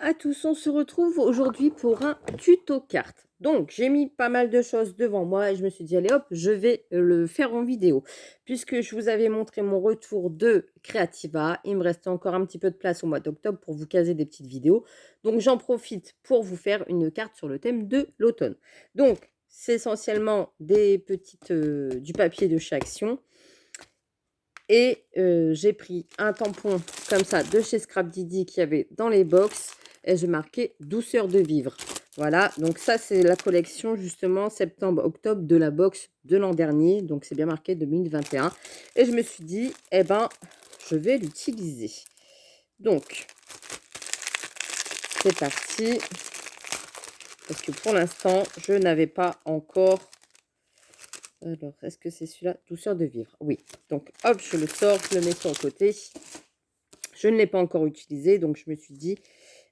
à tous, on se retrouve aujourd'hui pour un tuto carte. Donc, j'ai mis pas mal de choses devant moi et je me suis dit, allez hop, je vais le faire en vidéo. Puisque je vous avais montré mon retour de Creativa, il me restait encore un petit peu de place au mois d'octobre pour vous caser des petites vidéos. Donc, j'en profite pour vous faire une carte sur le thème de l'automne. Donc, c'est essentiellement du papier de chez Action. Et j'ai pris un tampon comme ça de chez Scrap Didi qu'il y avait dans les box. Et j'ai marqué douceur de vivre. Voilà, donc ça c'est la collection justement septembre-octobre de la box de l'an dernier. Donc c'est bien marqué 2021. Et je me suis dit, eh ben, je vais l'utiliser. Donc, c'est parti. Parce que pour l'instant, je n'avais pas encore... Alors, est-ce que c'est celui-là? Douceur de vivre. Oui. Donc, hop, je le sors, je le mets sur le côté. Je ne l'ai pas encore utilisé, donc je me suis dit,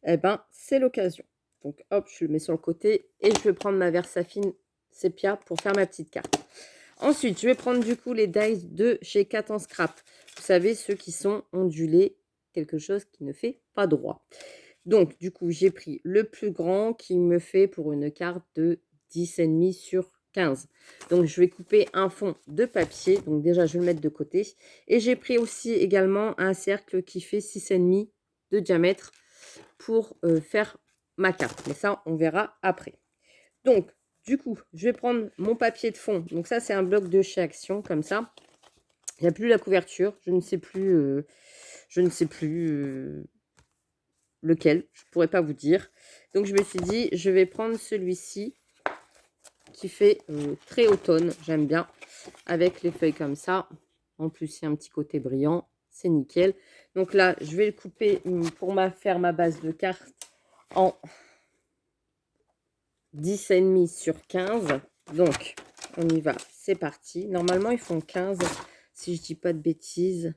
eh ben, c'est l'occasion. Donc, hop, je le mets sur le côté et je vais prendre ma Versafine Sepia pour faire ma petite carte. Ensuite, je vais prendre du coup les dies de chez Cat en Scrap. Vous savez, ceux qui sont ondulés, quelque chose qui ne fait pas droit. Donc, du coup, j'ai pris le plus grand qui me fait pour une carte de 10,5 sur 15. Donc, je vais couper un fond de papier. Donc, déjà, je vais le mettre de côté. Et j'ai pris aussi également un cercle qui fait 6,5 de diamètre pour faire ma carte. Mais ça, on verra après. Donc, du coup, je vais prendre mon papier de fond. Donc, ça, c'est un bloc de chez Action, comme ça. Il n'y a plus la couverture. Je ne sais plus... lequel, je ne pourrais pas vous dire. Donc je me suis dit, je vais prendre celui-ci qui fait très automne, j'aime bien, avec les feuilles comme ça. En plus, il y a un petit côté brillant, c'est nickel. Donc là, je vais le couper pour faire ma base de carte en 10,5 sur 15. Donc, on y va, c'est parti. Normalement, ils font 15, si je dis pas de bêtises.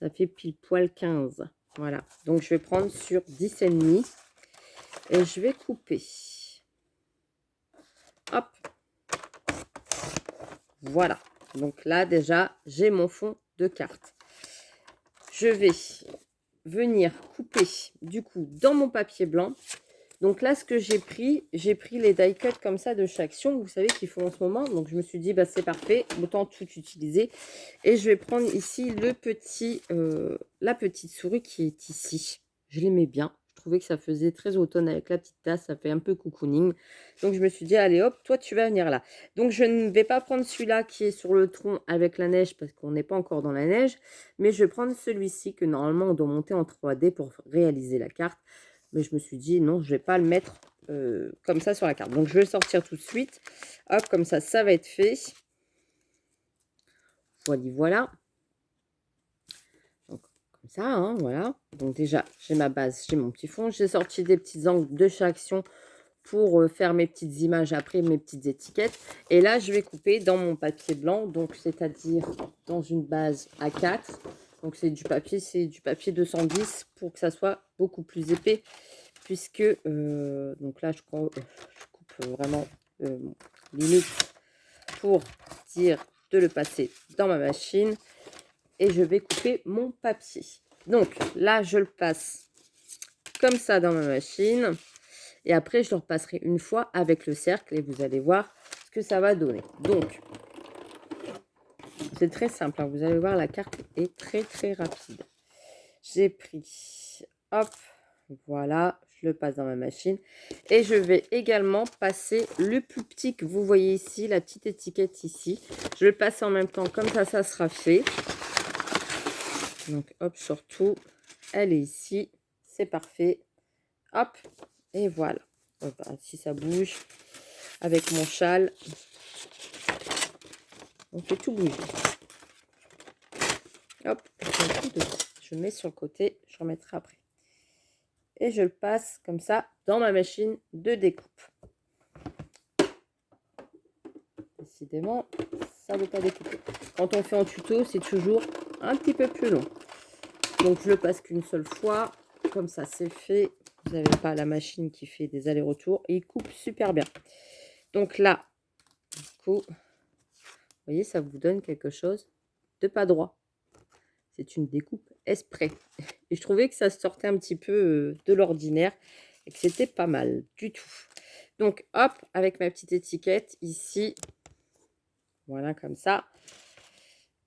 Ça fait pile poil 15. Voilà, donc je vais prendre sur 10,5 et je vais couper. Hop. Voilà. Donc là, déjà, j'ai mon fond de carte. Je vais venir couper, du coup, dans mon papier blanc. Donc là, ce que j'ai pris les die cuts comme ça de chez Action, vous savez, qu'ils font en ce moment. Donc je me suis dit, bah c'est parfait, autant tout utiliser. Et je vais prendre ici la petite souris qui est ici. Je l'aimais bien. Je trouvais que ça faisait très automne avec la petite tasse, ça fait un peu cocooning. Donc je me suis dit, allez hop, toi tu vas venir là. Donc je ne vais pas prendre celui-là qui est sur le tronc avec la neige parce qu'on n'est pas encore dans la neige. Mais je vais prendre celui-ci que normalement on doit monter en 3D pour réaliser la carte. Mais je me suis dit, non, je ne vais pas le mettre comme ça sur la carte. Donc, je vais le sortir tout de suite. Hop, comme ça, ça va être fait. Voilà, voilà. Donc, comme ça, hein, voilà. Donc, déjà, j'ai ma base, j'ai mon petit fond. J'ai sorti des petits angles de chez Action pour faire mes petites images après, mes petites étiquettes. Et là, je vais couper dans mon papier blanc, donc c'est-à-dire dans une base A4. Donc, c'est du papier 210 pour que ça soit beaucoup plus épais. Puisque, donc là, je coupe vraiment limite pour dire de le passer dans ma machine. Et je vais couper mon papier. Donc là, je le passe comme ça dans ma machine. Et après, je le repasserai une fois avec le cercle. Et vous allez voir ce que ça va donner. Donc, c'est très simple. Hein. Vous allez voir, la carte est très, très rapide. J'ai pris, hop, voilà, je le passe dans ma machine. Et je vais également passer le plus petit que vous voyez ici, la petite étiquette ici. Je le passe en même temps, comme ça sera fait. Donc, hop, surtout, elle est ici. C'est parfait. Hop, et voilà. Hop, si ça bouge, avec mon châle, on fait tout bouger. Hop, je mets sur le côté, je remettrai après. Et je le passe comme ça dans ma machine de découpe. Décidément, ça ne veut pas découper. Quand on fait en tuto, c'est toujours un petit peu plus long. Donc, je le passe qu'une seule fois. Comme ça, c'est fait. Vous n'avez pas la machine qui fait des allers-retours. Et il coupe super bien. Donc là, du coup, vous voyez, ça vous donne quelque chose de pas droit. C'est une découpe exprès. Et je trouvais que ça sortait un petit peu de l'ordinaire et que c'était pas mal du tout. Donc, hop, avec ma petite étiquette ici. Voilà, comme ça.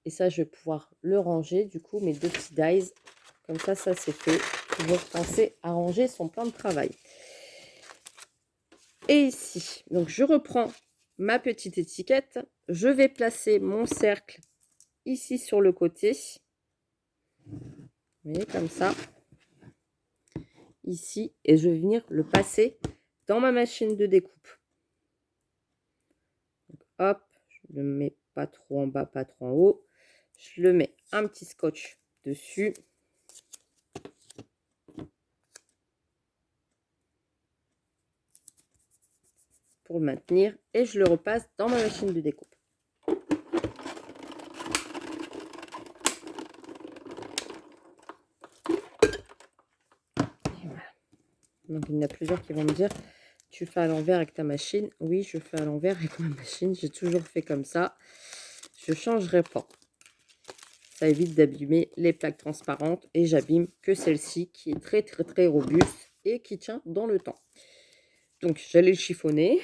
Et ça, je vais pouvoir le ranger, du coup, mes 2 petits dies. Comme ça c'est fait. Toujours penser à ranger son plan de travail. Et ici, donc je reprends ma petite étiquette. Je vais placer mon cercle ici sur le côté. Vous voyez, comme ça. Ici. Et je vais venir le passer dans ma machine de découpe. Donc, hop, je le mets pas trop en bas, pas trop en haut. Je le mets un petit scotch dessus. Pour le maintenir. Et je le repasse dans ma machine de découpe. Donc, il y en a plusieurs qui vont me dire, tu fais à l'envers avec ta machine. Oui, je fais à l'envers avec ma machine. J'ai toujours fait comme ça. Je ne changerai pas. Ça évite d'abîmer les plaques transparentes. Et j'abîme que celle-ci qui est très, très, très robuste et qui tient dans le temps. Donc, j'allais le chiffonner.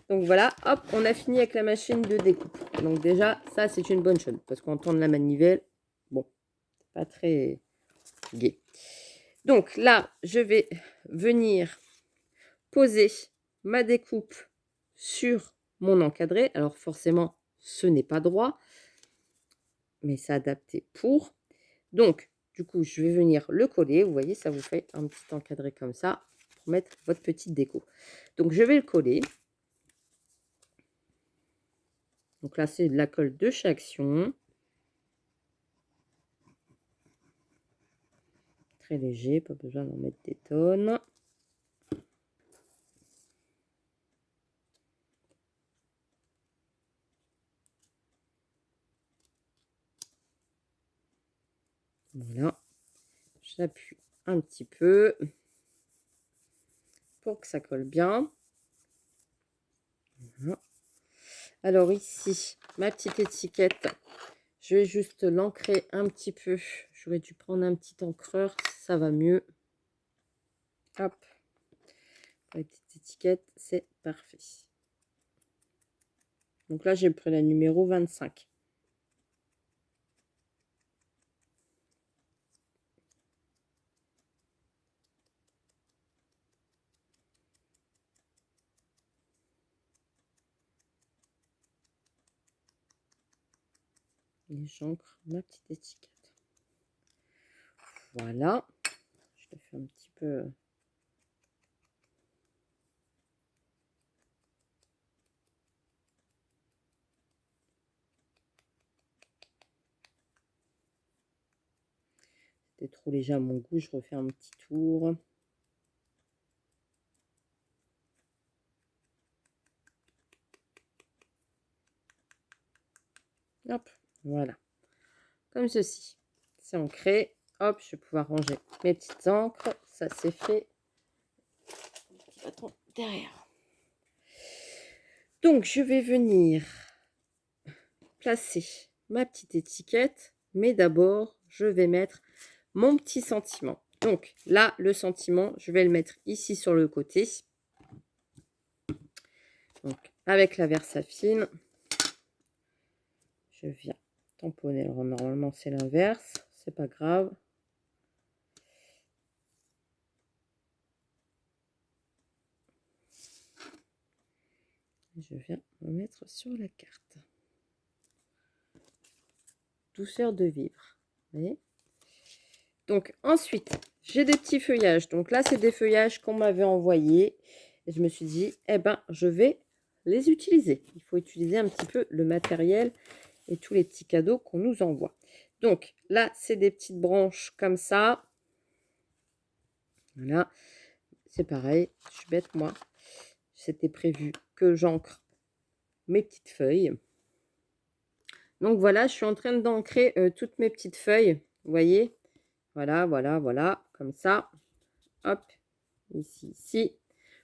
Donc, voilà. Hop, on a fini avec la machine de découpe. Donc, déjà, ça, c'est une bonne chose. Parce qu'on tourne la manivelle. Bon, c'est pas très gai. Donc, là, je vais venir poser ma découpe sur mon encadré. Alors forcément, ce n'est pas droit, mais c'est adapté pour. Donc, du coup, je vais venir le coller. Vous voyez, ça vous fait un petit encadré comme ça pour mettre votre petite déco. Donc, je vais le coller. Donc là, c'est de la colle de chez Action. Très léger, pas besoin d'en mettre des tonnes. Voilà, j'appuie un petit peu pour que ça colle bien. Voilà. Alors ici, ma petite étiquette, je vais juste l'ancrer un petit peu. J'aurais dû prendre un petit encreur, ça va mieux. Hop, la petite étiquette, c'est parfait. Donc là, j'ai pris la numéro 25. Et j'ancre ma petite étiquette. Voilà. Je le fais un petit peu. C'était trop léger à mon goût. Je refais un petit tour. Hop, voilà. Comme ceci. C'est ancré. Hop, je vais pouvoir ranger mes petites encres. Ça, c'est fait. Petit bâton derrière. Donc, je vais venir placer ma petite étiquette. Mais d'abord, je vais mettre mon petit sentiment. Donc, là, le sentiment, je vais le mettre ici sur le côté. Donc, avec la Versafine, je viens tamponner. Alors, normalement, c'est l'inverse. C'est pas grave. Je viens me mettre sur la carte. Douceur de vivre. Vous voyez? Donc, ensuite, j'ai des petits feuillages. Donc là, c'est des feuillages qu'on m'avait envoyés. Et je me suis dit, eh ben, je vais les utiliser. Il faut utiliser un petit peu le matériel et tous les petits cadeaux qu'on nous envoie. Donc, là, c'est des petites branches comme ça. Voilà. C'est pareil. Je suis bête, moi. C'était prévu que j'ancre mes petites feuilles. Donc, voilà, je suis en train d'ancrer toutes mes petites feuilles. Vous voyez? Voilà, voilà, voilà. Comme ça. Hop. Ici, ici.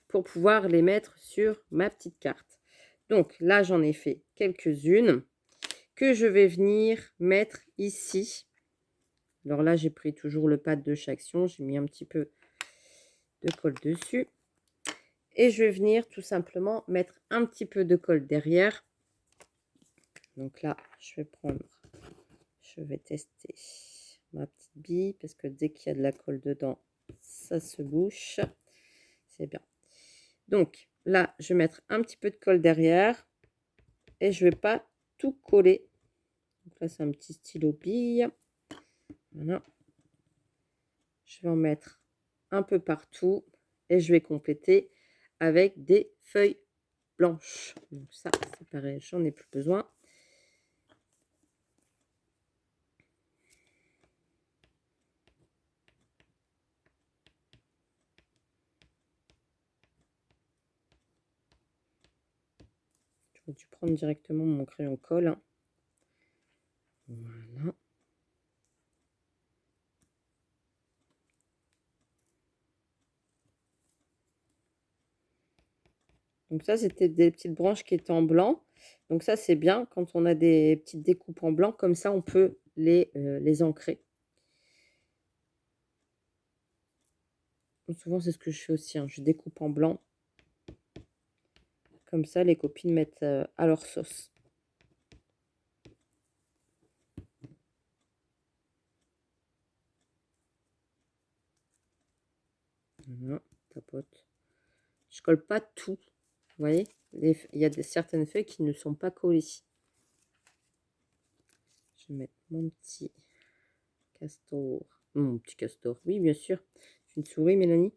Pour pouvoir les mettre sur ma petite carte. Donc, là, j'en ai fait quelques-unes que je vais venir mettre ici Alors là, j'ai pris toujours le pad de chaque Action. J'ai mis un petit peu de colle dessus. Et je vais venir tout simplement mettre un petit peu de colle derrière. Donc là, je vais tester ma petite bille parce que dès qu'il y a de la colle dedans, ça se bouche. C'est bien. Donc là, je vais mettre un petit peu de colle derrière et je vais pas tout coller. Donc là, c'est un petit stylo bille. Voilà. Je vais en mettre un peu partout et je vais compléter avec des feuilles blanches. Donc ça, c'est pareil, j'en ai plus besoin. J'aurais dû prendre directement mon crayon colle. Voilà. Donc ça, c'était des petites branches qui étaient en blanc. Donc ça, c'est bien quand on a des petites découpes en blanc. Comme ça, on peut les ancrer. Donc souvent, c'est ce que je fais aussi. Hein. Je découpe en blanc. Comme ça, les copines mettent à leur sauce. Voilà, tapote. Je colle pas tout. Vous voyez, il y a certaines feuilles qui ne sont pas collées. Je vais mettre mon petit castor. Mon petit castor, oui, bien sûr. C'est une souris, Mélanie.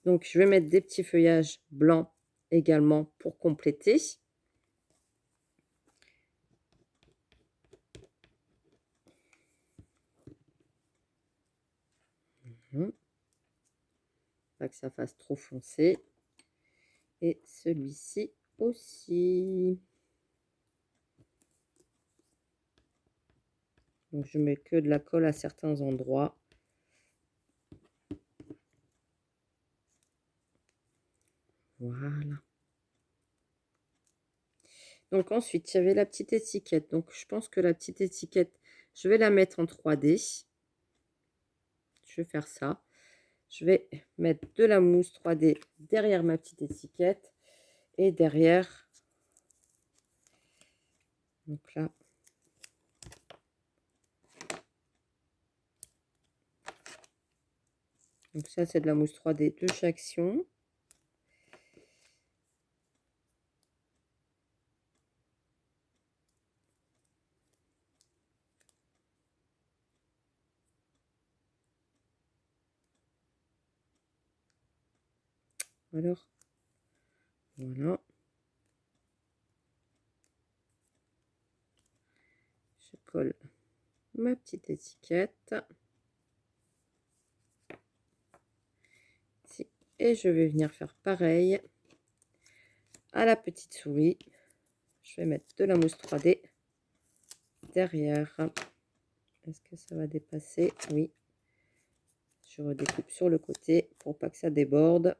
Donc, je vais mettre des petits feuillages blancs également pour compléter. Pas que ça fasse trop foncé. Et celui-ci aussi. Donc, je mets que de la colle à certains endroits. Voilà. Donc, ensuite, il y avait la petite étiquette. Donc, je pense que la petite étiquette, je vais la mettre en 3D. Je vais faire ça. Je vais mettre de la mousse 3D derrière ma petite étiquette. Et derrière, donc là, donc ça, c'est de la mousse 3D de chez Action. Alors, voilà. Je colle ma petite étiquette. Ici. Et je vais venir faire pareil à la petite souris. Je vais mettre de la mousse 3D derrière. Est-ce que ça va dépasser? Oui. Je redécoupe sur le côté pour pas que ça déborde.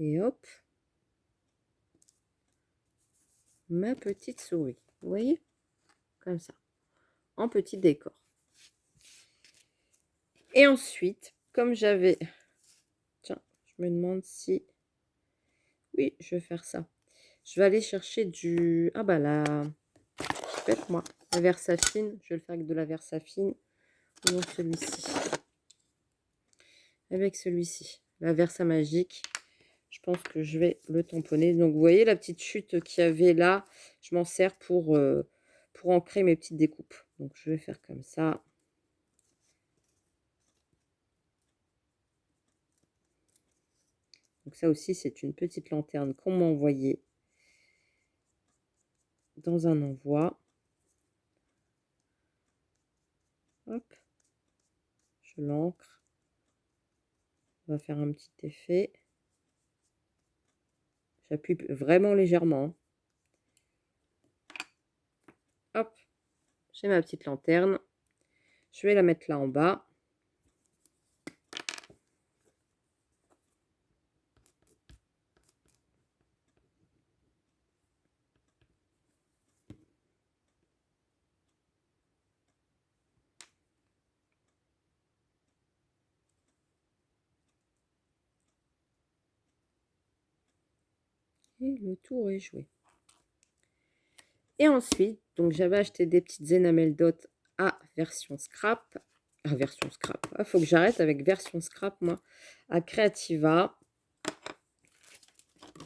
Et hop, ma petite souris. Vous voyez? Comme ça. En petit décor. Et ensuite, comme j'avais... Tiens, je me demande si... Oui, je vais faire ça. Je vais aller chercher du... Ah bah là... Faites-moi. La Versafine. Je vais le faire avec de la Versafine. Non, celui-ci. Avec celui-ci. La Versa Magique. Je pense que je vais le tamponner. Donc, vous voyez la petite chute qu'il y avait là. Je m'en sers pour ancrer mes petites découpes. Donc, je vais faire comme ça. Donc, ça aussi, c'est une petite lanterne qu'on m'a envoyée dans un envoi. Hop. Je l'ancre. On va faire un petit effet. J'appuie vraiment légèrement. Hop. J'ai ma petite lanterne. Je vais la mettre là en bas. Et le tour est joué. Et ensuite, donc j'avais acheté des petites Enamel Dot à version scrap. Ah, version scrap. Il faut que j'arrête avec version scrap, moi. À Creativa.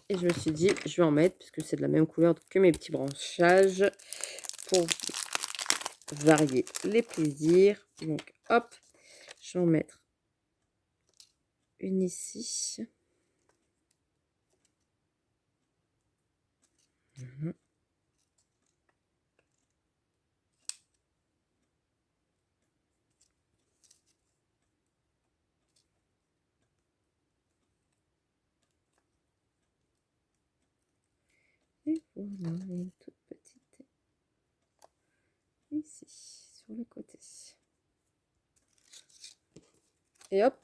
Et je me suis dit, je vais en mettre, parce que c'est de la même couleur que mes petits branchages. Pour varier les plaisirs. Donc, hop. Je vais en mettre une ici. Mmh. Et voilà, une toute petite ici, sur le côté. Et hop,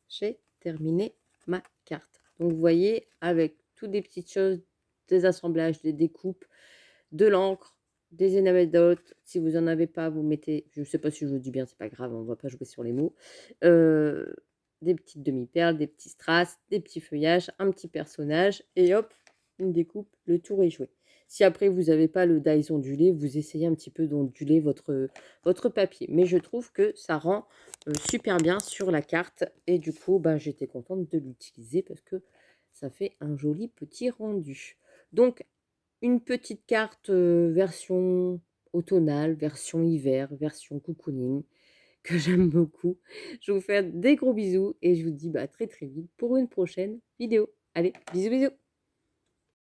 j'ai terminé ma carte. Donc, vous voyez, avec toutes des petites choses, des assemblages, des découpes, de l'encre, des enamel dots. Si vous n'en avez pas, vous mettez, je ne sais pas si je le dis bien, c'est pas grave, on ne va pas jouer sur les mots. Des petites demi-perles, des petits strass, des petits feuillages, un petit personnage, et hop, une découpe, le tour est joué. Si après vous n'avez pas le dies ondulé, vous essayez un petit peu d'onduler votre papier. Mais je trouve que ça rend super bien sur la carte. Et du coup, bah, j'étais contente de l'utiliser parce que ça fait un joli petit rendu. Donc, une petite carte version automnale, version hiver, version cocooning, que j'aime beaucoup. Je vous fais des gros bisous et je vous dis bah, à très très vite pour une prochaine vidéo. Allez, bisous bisous!